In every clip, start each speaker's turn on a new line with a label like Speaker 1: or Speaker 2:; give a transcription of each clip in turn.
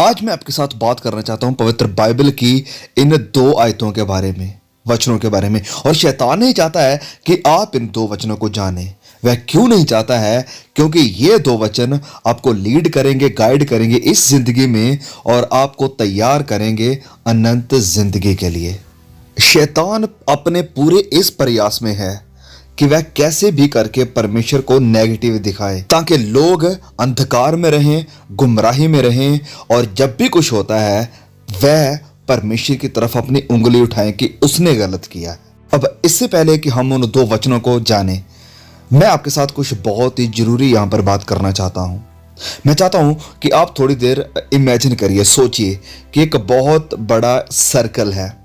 Speaker 1: आज मैं आपके साथ बात करना चाहता हूं पवित्र बाइबल की इन दो आयतों के बारे में, वचनों के बारे में। और शैतान नहीं चाहता है कि आप इन दो वचनों को जानें। वह क्यों नहीं चाहता है? क्योंकि ये दो वचन आपको लीड करेंगे, गाइड करेंगे इस जिंदगी में और आपको तैयार करेंगे अनंत जिंदगी के लिए। शैतान अपने पूरे इस प्रयास में है कि वह कैसे भी करके परमेश्वर को नेगेटिव दिखाए, ताकि लोग अंधकार में रहें, गुमराही में रहें, और जब भी कुछ होता है वह परमेश्वर की तरफ अपनी उंगली उठाएं कि उसने गलत किया। अब इससे पहले कि हम उन दो वचनों को जानें, मैं आपके साथ कुछ बहुत ही जरूरी यहां पर बात करना चाहता हूं। मैं चाहता हूं कि आप थोड़ी देर इमेजिन करिए, सोचिए कि एक बहुत बड़ा सर्कल है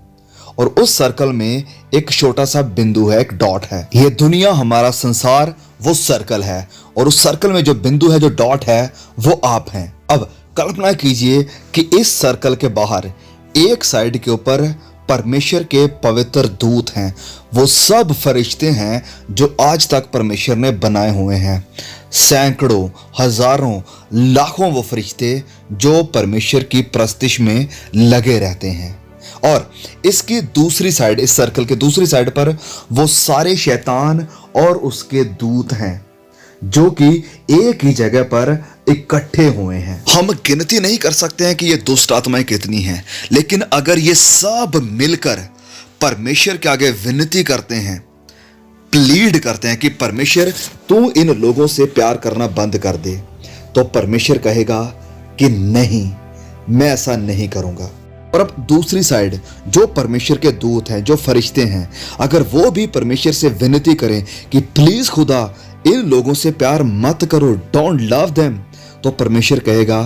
Speaker 1: और उस सर्कल में एक छोटा सा बिंदु है, एक डॉट है। ये दुनिया, हमारा संसार वो सर्कल है, और उस सर्कल में जो बिंदु है, जो डॉट है, वो आप हैं। अब कल्पना कीजिए कि इस सर्कल के बाहर एक साइड के ऊपर परमेश्वर के पवित्र दूत हैं। वो सब फरिश्ते हैं जो आज तक परमेश्वर ने बनाए हुए हैं। सैकड़ों, हजारों, लाखों वो फरिश्ते जो परमेश्वर की प्रस्तिश में लगे रहते हैं। और इसकी दूसरी साइड, इस सर्कल के दूसरी साइड पर वो सारे शैतान और उसके दूत हैं जो कि एक ही जगह पर इकट्ठे हुए हैं। हम गिनती नहीं कर सकते हैं कि ये दुष्ट आत्माएं कितनी हैं, लेकिन अगर ये सब मिलकर परमेश्वर के आगे विनती करते हैं, प्लीड करते हैं कि परमेश्वर तू इन लोगों से प्यार करना बंद कर दे, तो परमेश्वर कहेगा कि नहीं, मैं ऐसा नहीं करूंगा। और अब दूसरी साइड जो परमेश्वर के दूत हैं, जो फरिश्ते हैं, अगर वो भी परमेश्वर से विनती करें कि प्लीज खुदा इन लोगों से प्यार मत करो, डोंट लव देम, तो परमेश्वर कहेगा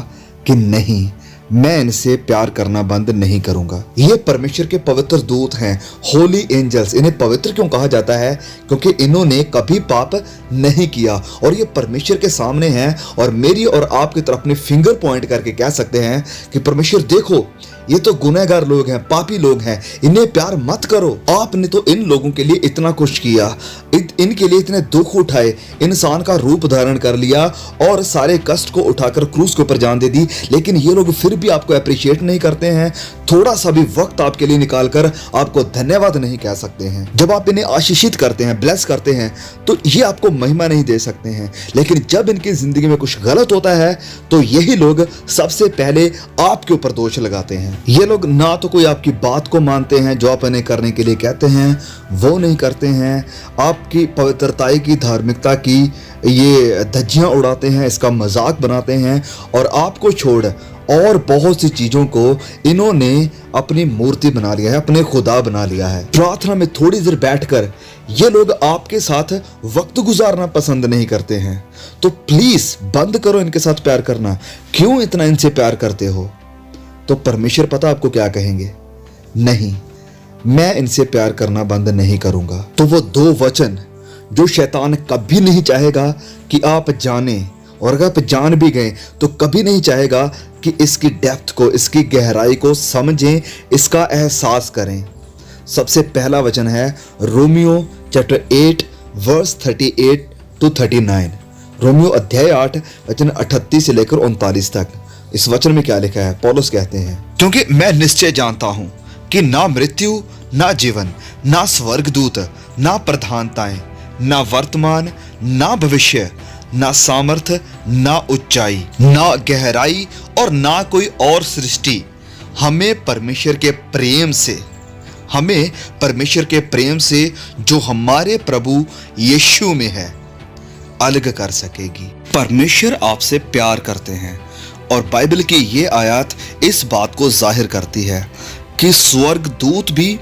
Speaker 1: कि नहीं, मैं इनसे प्यार करना बंद नहीं करूंगा। ये परमेश्वर के पवित्र दूत हैं, होली एंजल्स। इन्हें पवित्र क्यों कहा जाता है? क्योंकि इन्होंने कभी पाप नहीं किया और ये परमेश्वर के सामने हैं, और मेरी और आपकी तरफ अपने फिंगर पॉइंट करके कह सकते हैं कि परमेश्वर देखो, ये तो गुनहगार लोग हैं, पापी लोग हैं, इन्हें प्यार मत करो। आपने तो इन लोगों के लिए इतना कुछ किया, इनके लिए इतने दुख उठाए, इंसान का रूप धारण कर लिया और सारे कष्ट को उठाकर क्रूस के ऊपर जान दे दी, लेकिन ये लोग फिर भी आपको अप्रिशिएट नहीं करते हैं। थोड़ा सा भी वक्त आपके लिए निकालकर आपको धन्यवाद नहीं कह सकते हैं। जब आप इन्हें आशीषित करते हैं, ब्लेस करते हैं, तो ये आपको महिमा नहीं दे सकते हैं। लेकिन जब इनकी जिंदगी में कुछ गलत होता है तो यही लोग सबसे पहले आपके ऊपर दोष लगाते हैं। ये लोग ना तो कोई आपकी बात को मानते हैं, जो आप इन्हें करने के लिए कहते हैं वो नहीं करते हैं। आपकी पवित्रताई की, धार्मिकता की ये धज्जियां उड़ाते हैं, इसका मजाक बनाते हैं, और आपको छोड़ और बहुत सी चीजों को इन्होंने अपनी मूर्ति बना लिया है, अपने खुदा बना लिया है। प्रार्थना में थोड़ी देर बैठकर ये लोग आपके साथ वक्त गुजारना पसंद नहीं करते हैं। तो प्लीज बंद करो इनके साथ प्यार करना। क्यों इतना इनसे प्यार करते हो? तो परमेश्वर पता आपको क्या कहेंगे? नहीं, मैं इनसे प्यार करना बंद नहीं करूंगा। तो वो दो वचन जो शैतान कभी नहीं चाहेगा कि आप जाने, और अगर आप जान भी गए तो कभी नहीं चाहेगा कि इसकी डेप्थ को, इसकी गहराई को समझें, इसका एहसास करें। सबसे पहला वचन है रोमियो चैप्टर 8 वर्स 38 to 39। रोमियो अध्याय 8 वचन 38 से लेकर 39 तक। इस वचन में क्या लिखा है? पौलुस कहते हैं, क्योंकि मैं निश्चय जानता हूं कि ना मृत्यु, ना जीवन, ना स्वर्गदूत, ना प्रधानताएं, ना वर्तमान, ना भविष्य, ना सामर्थ, ना ऊंचाई, ना गहराई और ना कोई और सृष्टि हमें परमेश्वर के प्रेम से जो हमारे प्रभु यीशु में है अलग कर सकेगी। परमेश्वर आपसे प्यार करते हैं, और बाइबल की ये आयत इस बात को जाहिर करती है कि स्वर्गदूत भी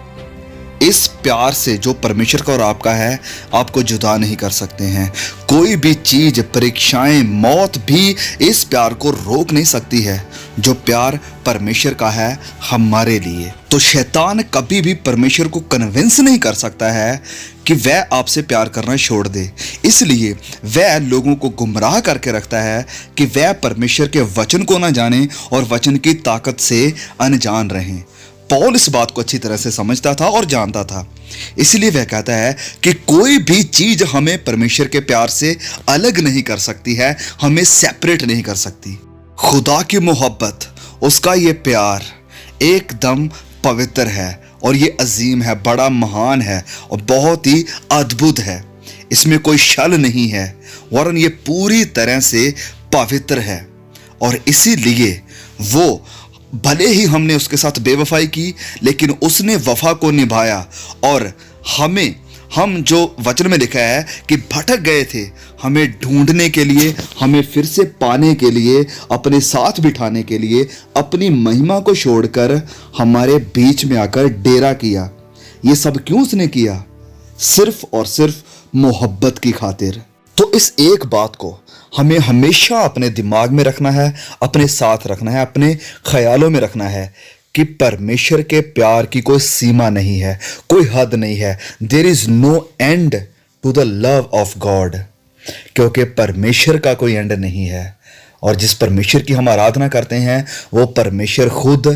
Speaker 1: इस प्यार से जो परमेश्वर का और आपका है, आपको जुदा नहीं कर सकते हैं। कोई भी चीज, परीक्षाएं, मौत भी इस प्यार को रोक नहीं सकती है जो प्यार परमेश्वर का है हमारे लिए। तो शैतान कभी भी परमेश्वर को कन्विंस नहीं कर सकता है कि वह आपसे प्यार करना छोड़ दे। इसलिए वह लोगों को गुमराह करके रखता है कि वह परमेश्वर के वचन को ना जाने और वचन की ताकत से अनजान रहें। पौल इस बात को अच्छी तरह से समझता था और जानता था, इसलिए वह कहता है कि कोई भी चीज हमें परमेश्वर के प्यार से अलग नहीं कर सकती है, हमें सेपरेट नहीं कर सकती। खुदा की मोहब्बत उसका ये प्यार एकदम पवित्र है और ये अजीम है, बड़ा महान है और बहुत ही अद्भुत है। इसमें कोई छल नहीं है, वरन ये पूरी तरह से पवित्र है। और इसीलिए वो भले ही हमने उसके साथ बेवफाई की, लेकिन उसने वफा को निभाया और हम जो वचन में लिखा है कि भटक गए थे, हमें ढूंढने के लिए, हमें फिर से पाने के लिए, अपने साथ बिठाने के लिए अपनी महिमा को छोड़कर हमारे बीच में आकर डेरा किया। ये सब क्यों उसने किया? सिर्फ और सिर्फ मोहब्बत की खातिर। तो इस एक बात को हमें हमेशा अपने दिमाग में रखना है, अपने साथ रखना है, अपने ख्यालों में रखना है कि परमेश्वर के प्यार की कोई सीमा नहीं है, कोई हद नहीं है। There is no end to the love of God, क्योंकि परमेश्वर का कोई एंड नहीं है। और जिस परमेश्वर की हम आराधना करते हैं वो परमेश्वर खुद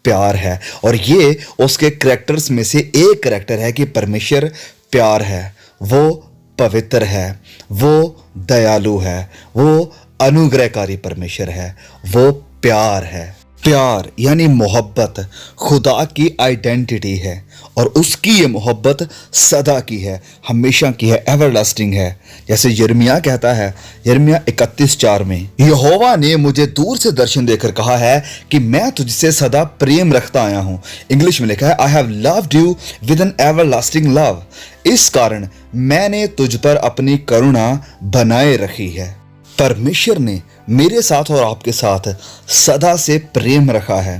Speaker 1: प्यार है। और ये उसके कैरेक्टर्स में से एक कैरेक्टर है कि परमेश्वर प्यार है, वो पवित्र है, वो दयालु है, वो अनुग्रहकारी परमेश्वर है, वो प्यार है। प्यार यानी मोहब्बत खुदा की आइडेंटिटी है और उसकी ये मोहब्बत सदा की है, हमेशा की है, एवरलास्टिंग है। जैसे यिर्मयाह कहता है, यिर्मयाह 31:4 में, यहोवा ने मुझे दूर से दर्शन देकर कहा है कि मैं तुझसे सदा प्रेम रखता आया हूं। इंग्लिश में लिखा है, I have loved you with an everlasting love. इस कारण मैंने तुझ पर अपनी करुणा बनाए रखी है। परमेश्वर ने मेरे साथ और आपके साथ सदा से प्रेम रखा है।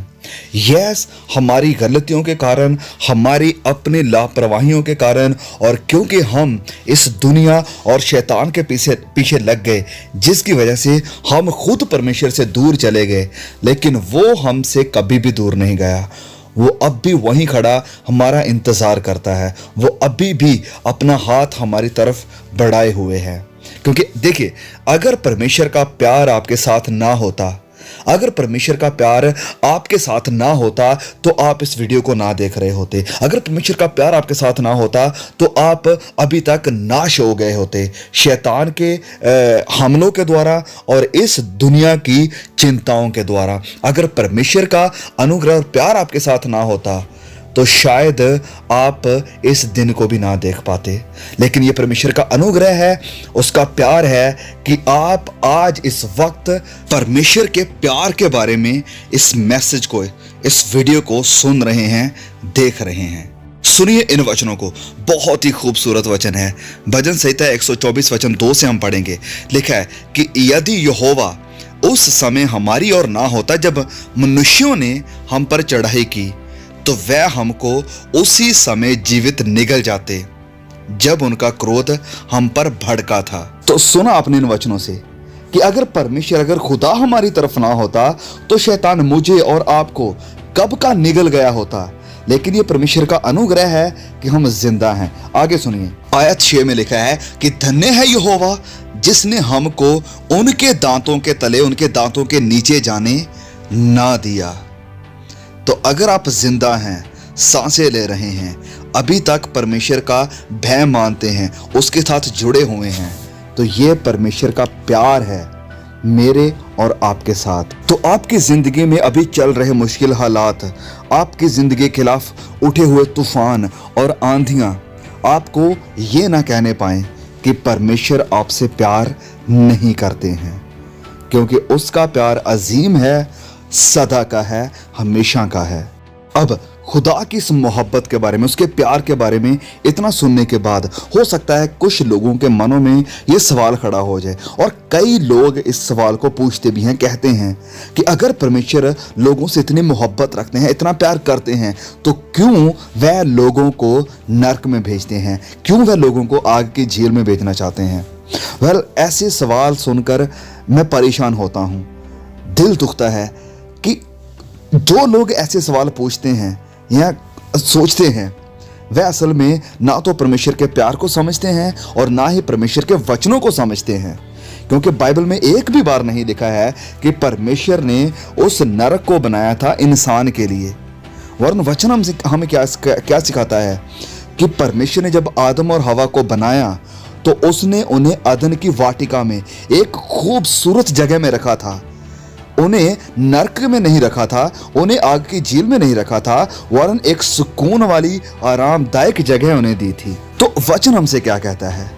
Speaker 1: यस, हमारी गलतियों के कारण, हमारी अपनी लापरवाहियों के कारण, और क्योंकि हम इस दुनिया और शैतान के पीछे लग गए, जिसकी वजह से हम खुद परमेश्वर से दूर चले गए, लेकिन वो हमसे कभी भी दूर नहीं गया। वो अब भी वहीं खड़ा हमारा इंतज़ार करता है। वो अभी भी अपना हाथ हमारी तरफ बढ़ाए हुए है। क्योंकि देखिए, अगर परमेश्वर का प्यार आपके साथ ना होता, अगर परमेश्वर का प्यार आपके साथ ना होता तो आप इस वीडियो को ना देख रहे होते। अगर परमेश्वर का प्यार आपके साथ ना होता तो आप अभी तक नाश हो गए होते, शैतान के हमलों के द्वारा और इस दुनिया की चिंताओं के द्वारा। अगर परमेश्वर का अनुग्रह और प्यार आपके साथ ना होता तो शायद आप इस दिन को भी ना देख पाते। लेकिन ये परमेश्वर का अनुग्रह है, उसका प्यार है कि आप आज इस वक्त परमेश्वर के प्यार के बारे में इस मैसेज को, इस वीडियो को सुन रहे हैं, देख रहे हैं। सुनिए इन वचनों को, बहुत ही खूबसूरत वचन है। भजन संहिता 124 वचन 2 से हम पढ़ेंगे। लिखा है कि यदि यहोवा उस समय हमारी ओर ना होता जब मनुष्यों ने हम पर चढ़ाई की, तो वह हमको उसी समय जीवित निगल जाते जब उनका क्रोध हम पर भड़का था। तो सुना आपने इन वचनों से कि अगर खुदा हमारी तरफ ना होता तो शैतान मुझे और आपको कब का निगल गया होता। लेकिन ये परमेश्वर का अनुग्रह है कि हम जिंदा हैं। आगे सुनिए, आयत 6 में लिखा है कि धन्य है यहोवा जिसने हमको उनके दांतों के तले, उनके दांतों के नीचे जाने ना दिया। तो अगर आप जिंदा हैं, सांसें ले रहे हैं, अभी तक परमेश्वर का भय मानते हैं, उसके साथ जुड़े हुए हैं, तो ये परमेश्वर का प्यार है मेरे और आपके साथ। तो आपकी जिंदगी में अभी चल रहे मुश्किल हालात, आपकी जिंदगी के खिलाफ उठे हुए तूफान और आंधियां आपको ये ना कहने पाए कि परमेश्वर आपसे प्यार नहीं करते हैं, क्योंकि उसका प्यार अजीम है, सदा का है, हमेशा का है। अब खुदा की इस मोहब्बत के बारे में, उसके प्यार के बारे में इतना सुनने के बाद हो सकता है कुछ लोगों के मनों में ये सवाल खड़ा हो जाए, और कई लोग इस सवाल को पूछते भी हैं, कहते हैं कि अगर परमेश्वर लोगों से इतनी मोहब्बत रखते हैं, इतना प्यार करते हैं, तो क्यों वह लोगों को नर्क में भेजते हैं, क्यों वह लोगों को आग की झील में भेजना चाहते हैं। ऐसे सवाल सुनकर मैं परेशान होता हूँ, दिल दुखता है कि जो लोग ऐसे सवाल पूछते हैं या सोचते हैं, वह असल में ना तो परमेश्वर के प्यार को समझते हैं और ना ही परमेश्वर के वचनों को समझते हैं। क्योंकि बाइबल में एक भी बार नहीं लिखा है कि परमेश्वर ने उस नरक को बनाया था इंसान के लिए। वरन वचन हमें क्या सिखाता है कि परमेश्वर ने जब आदम और हवा को बनाया तो उसने उन्हें अदन की वाटिका में एक खूबसूरत जगह में रखा था। उन्हें नरक में नहीं रखा था, उन्हें आग की झील में नहीं रखा था, वरन एक सुकून वाली आरामदायक जगह उन्हें दी थी। तो वचन हमसे क्या कहता है?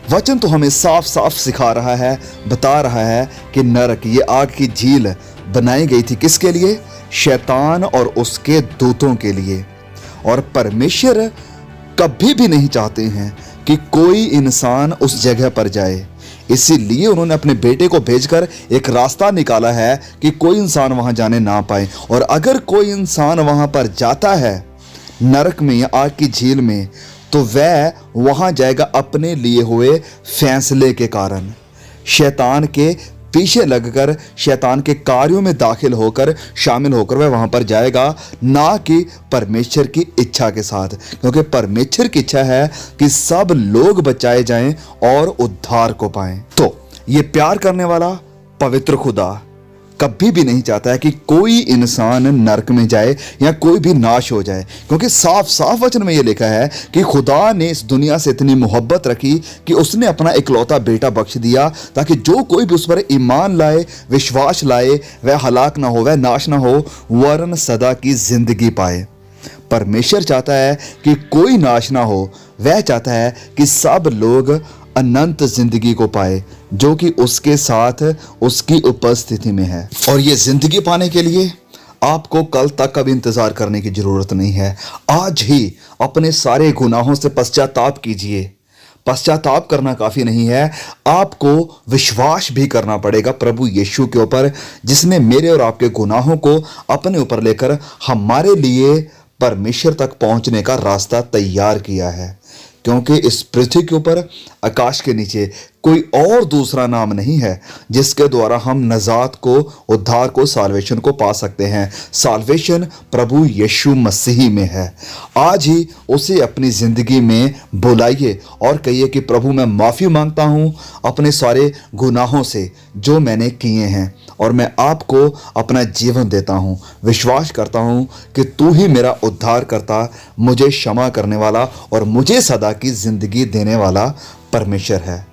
Speaker 1: वचन तो हमें साफ साफ सिखा रहा है, बता रहा है कि नरक, ये आग की झील बनाई गई थी किसके लिए? शैतान और उसके दूतों के लिए। और परमेश्वर कभी भी नहीं चाहते हैं कि कोई इंसान उस जगह पर जाए, इसीलिए उन्होंने अपने बेटे को भेजकर एक रास्ता निकाला है कि कोई इंसान वहां जाने ना पाए। और अगर कोई इंसान वहां पर जाता है नरक में या आग की झील में, तो वह वहां जाएगा अपने लिए हुए फैसले के कारण, शैतान के पीछे लगकर, शैतान के कार्यों में दाखिल होकर, शामिल होकर वह वहां पर जाएगा, ना कि परमेश्वर की इच्छा के साथ। क्योंकि परमेश्वर की इच्छा है कि सब लोग बचाए जाएं और उद्धार को पाएं। तो ये प्यार करने वाला पवित्र खुदा कभी भी नहीं चाहता है कि कोई इंसान नरक में जाए या कोई भी नाश हो जाए। क्योंकि साफ साफ वचन में यह लिखा है कि खुदा ने इस दुनिया से इतनी मोहब्बत रखी कि उसने अपना इकलौता बेटा बख्श दिया, ताकि जो कोई भी उस पर ईमान लाए, विश्वास लाए, वह हलाक ना हो, वह नाश ना हो, वरन सदा की जिंदगी पाए। परमेश्वर चाहता है कि कोई नाश ना हो, वह चाहता है कि सब लोग अनंत जिंदगी को पाए, जो कि उसके साथ उसकी उपस्थिति में है। और ये जिंदगी पाने के लिए आपको कल तक का भी इंतजार करने की जरूरत नहीं है। आज ही अपने सारे गुनाहों से पश्चाताप कीजिए। पश्चाताप करना काफी नहीं है, आपको विश्वास भी करना पड़ेगा प्रभु यीशु के ऊपर, जिसने मेरे और आपके गुनाहों को अपने ऊपर लेकर हमारे लिए परमेश्वर तक पहुंचने का रास्ता तैयार किया है। क्योंकि इस पृथ्वी के ऊपर, आकाश के नीचे कोई और दूसरा नाम नहीं है जिसके द्वारा हम नजात को, उद्धार को, साल्वेशन को पा सकते हैं। साल्वेशन प्रभु यीशु मसीह में है। आज ही उसे अपनी जिंदगी में बुलाइए और कहिए कि प्रभु मैं माफी मांगता हूं अपने सारे गुनाहों से जो मैंने किए हैं, और मैं आपको अपना जीवन देता हूं। विश्वास करता हूं कि तू ही मेरा उद्धार करता, मुझे क्षमा करने वाला और मुझे सदा की जिंदगी देने वाला परमेश्वर है।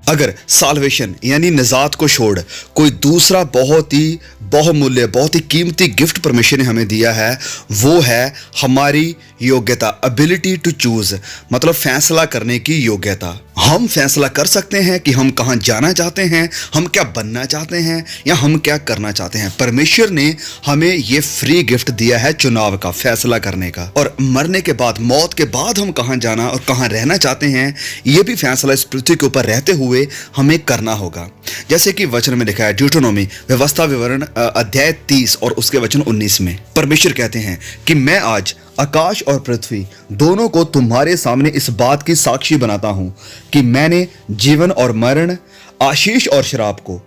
Speaker 1: अगर साल्वेशन यानी निजात को छोड़ कोई दूसरा बहुत ही बहुमूल्य, बहुत ही कीमती गिफ्ट परमेश्वर ने हमें दिया है, वो है हमारी योग्यता, एबिलिटी टू चूज, मतलब फैसला करने की योग्यता। हम फैसला कर सकते हैं कि हम कहां जाना चाहते हैं, हम क्या बनना चाहते हैं, या हम क्या करना चाहते हैं। परमेश्वर ने हमें ये फ्री गिफ्ट दिया है चुनाव का, फैसला करने का। और मरने के बाद, मौत के बाद हम कहां जाना और कहां रहना चाहते हैं, ये भी फैसला इस पृथ्वी के ऊपर रहते हुए हमें करना होगा। जैसे कि वचन में लिखा है, ड्यूटोनोमी व्यवस्था विवरण अध्याय 30 और उसके वचन 19 में परमेश्वर कहते हैं कि मैं आज आकाश और पृथ्वी दोनों को तुम्हारे सामने इस बात की साक्षी बनाता हूं कि मैंने जीवन और मरण, आशीष और श्राप को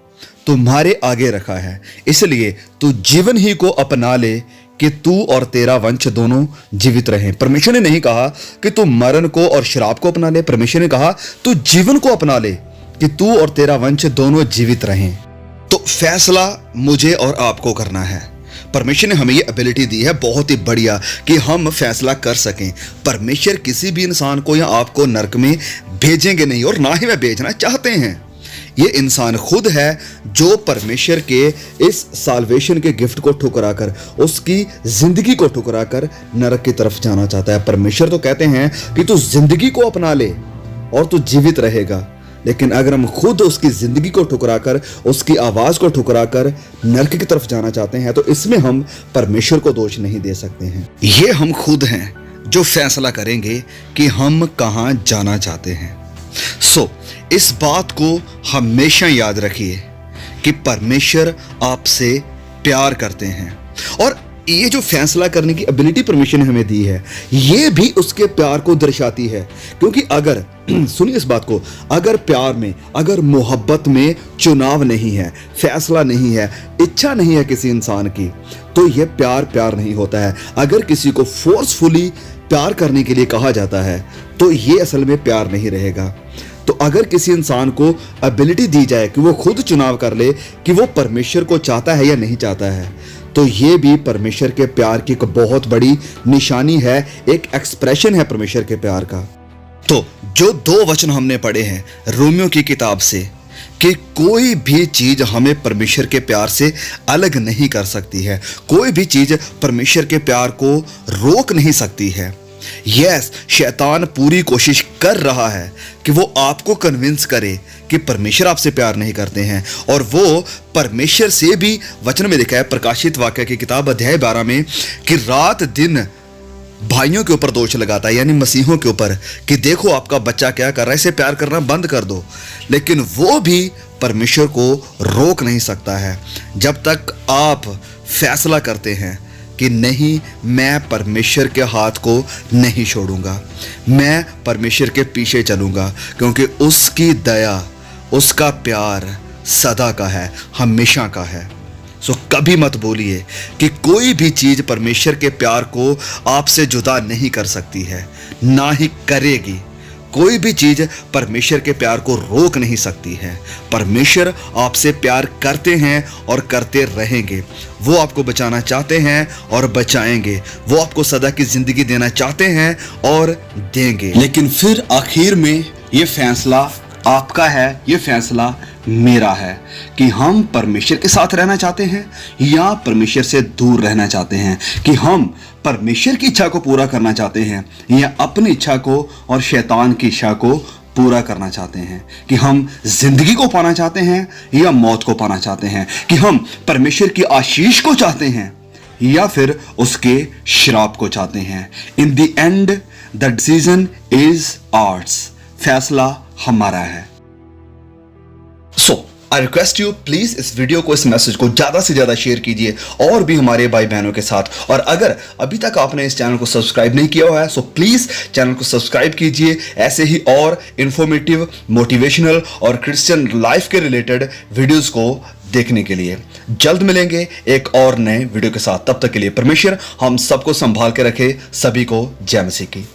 Speaker 1: तुम्हारे आगे रखा है। इसलिए तू जीवन ही को अपना ले कि तू और तेरा वंश दोनों जीवित रहें। परमेश्वर ने नहीं कहा कि तू मरण को और श्राप को अपना ले, परमेश्वर ने कहा तू जीवन को अपना ले कि तू और तेरा वंश दोनों जीवित रहें। तो फैसला मुझे और आपको करना है। परमेश्वर ने हमें ये एबिलिटी दी है बहुत ही बढ़िया कि हम फैसला कर सकें। परमेश्वर किसी भी इंसान को या आपको नरक में भेजेंगे नहीं, और ना ही वह भेजना चाहते हैं। ये इंसान खुद है जो परमेश्वर के इस साल्वेशन के गिफ्ट को ठुकराकर, उसकी जिंदगी को ठुकराकर नरक की तरफ जाना चाहता है। परमेश्वर तो कहते हैं कि तू जिंदगी को अपना ले और तू जीवित रहेगा। लेकिन अगर हम खुद उसकी जिंदगी को ठुकराकर, उसकी आवाज को ठुकराकर नरक की तरफ जाना चाहते हैं, तो इसमें हम परमेश्वर को दोष नहीं दे सकते हैं। ये हम खुद हैं जो फैसला करेंगे कि हम कहां जाना चाहते हैं। इस बात को हमेशा याद रखिए कि परमेश्वर आपसे प्यार करते हैं, और ये जो फैसला करने की एबिलिटी परमेश्वर ने हमें दी है, ये भी उसके प्यार को दर्शाती है। क्योंकि अगर सुनिए इस बात को, अगर प्यार में, अगर मोहब्बत में चुनाव नहीं है, फैसला नहीं है, इच्छा नहीं है किसी इंसान की, तो यह प्यार नहीं होता है। अगर किसी को फोर्सफुली प्यार करने के लिए कहा जाता है, तो ये असल में प्यार नहीं रहेगा। तो अगर किसी इंसान को एबिलिटी दी जाए कि वो खुद चुनाव कर ले कि वो परमेश्वर को चाहता है या नहीं चाहता है, तो ये भी परमेश्वर के प्यार की एक बहुत बड़ी निशानी है, एक एक्सप्रेशन है परमेश्वर के प्यार का। तो जो 2 वचन हमने पढ़े हैं रोमियो की किताब से, कि कोई भी चीज हमें परमेश्वर के प्यार से अलग नहीं कर सकती है। कोई भी चीज परमेश्वर के प्यार को रोक नहीं सकती है। यस, शैतान पूरी कोशिश कर रहा है कि वो आपको कन्विंस करे कि परमेश्वर आपसे प्यार नहीं करते हैं, और वो परमेश्वर से भी, वचन में लिखा है प्रकाशित वाक्य की किताब अध्याय 12 में, कि रात दिन भाइयों के ऊपर दोष लगाता है, यानी मसीहों के ऊपर, कि देखो आपका बच्चा क्या कर रहा है, इसे प्यार करना बंद कर दो। लेकिन वो भी परमेश्वर को रोक नहीं सकता है जब तक आप फैसला करते हैं कि नहीं, मैं परमेश्वर के हाथ को नहीं छोड़ूंगा, मैं परमेश्वर के पीछे चलूंगा, क्योंकि उसकी दया, उसका प्यार सदा का है, हमेशा का है। सो कभी मत बोलिए कि कोई भी चीज परमेश्वर के प्यार को आपसे जुदा नहीं कर सकती है, ना ही करेगी। कोई भी चीज परमेश्वर के प्यार को रोक नहीं सकती है। परमेश्वर आपसे प्यार करते हैं और करते रहेंगे। वो आपको बचाना चाहते हैं और बचाएंगे। वो आपको सदा की जिंदगी देना चाहते हैं और देंगे।
Speaker 2: लेकिन फिर आखिर में ये फैसला आपका है, ये फैसला मेरा है कि हम परमेश्वर के साथ रहना चाहते हैं या परमेश्वर से दूर रहना चाहते हैं, कि हम परमेश्वर की इच्छा को पूरा करना चाहते हैं या अपनी इच्छा को और शैतान की इच्छा को पूरा करना चाहते हैं, कि हम जिंदगी को पाना चाहते हैं या मौत को पाना चाहते हैं, कि हम परमेश्वर की आशीष को चाहते हैं या फिर उसके श्राप को चाहते हैं। In the end the decision is ours. फैसला हमारा है।
Speaker 1: सो आई रिक्वेस्ट यू, प्लीज इस वीडियो को, इस मैसेज को ज्यादा से ज्यादा शेयर कीजिए और भी हमारे भाई बहनों के साथ। और अगर अभी तक आपने इस चैनल को सब्सक्राइब नहीं किया हुआ है, सो प्लीज चैनल को सब्सक्राइब कीजिए ऐसे ही और इंफॉर्मेटिव, मोटिवेशनल और क्रिश्चियन लाइफ के रिलेटेड वीडियोस को देखने के लिए। जल्द मिलेंगे एक और नए वीडियो के साथ। तब तक के लिए परमेश्वर हम सबको संभाल के रखे। सभी को जय मसीह की।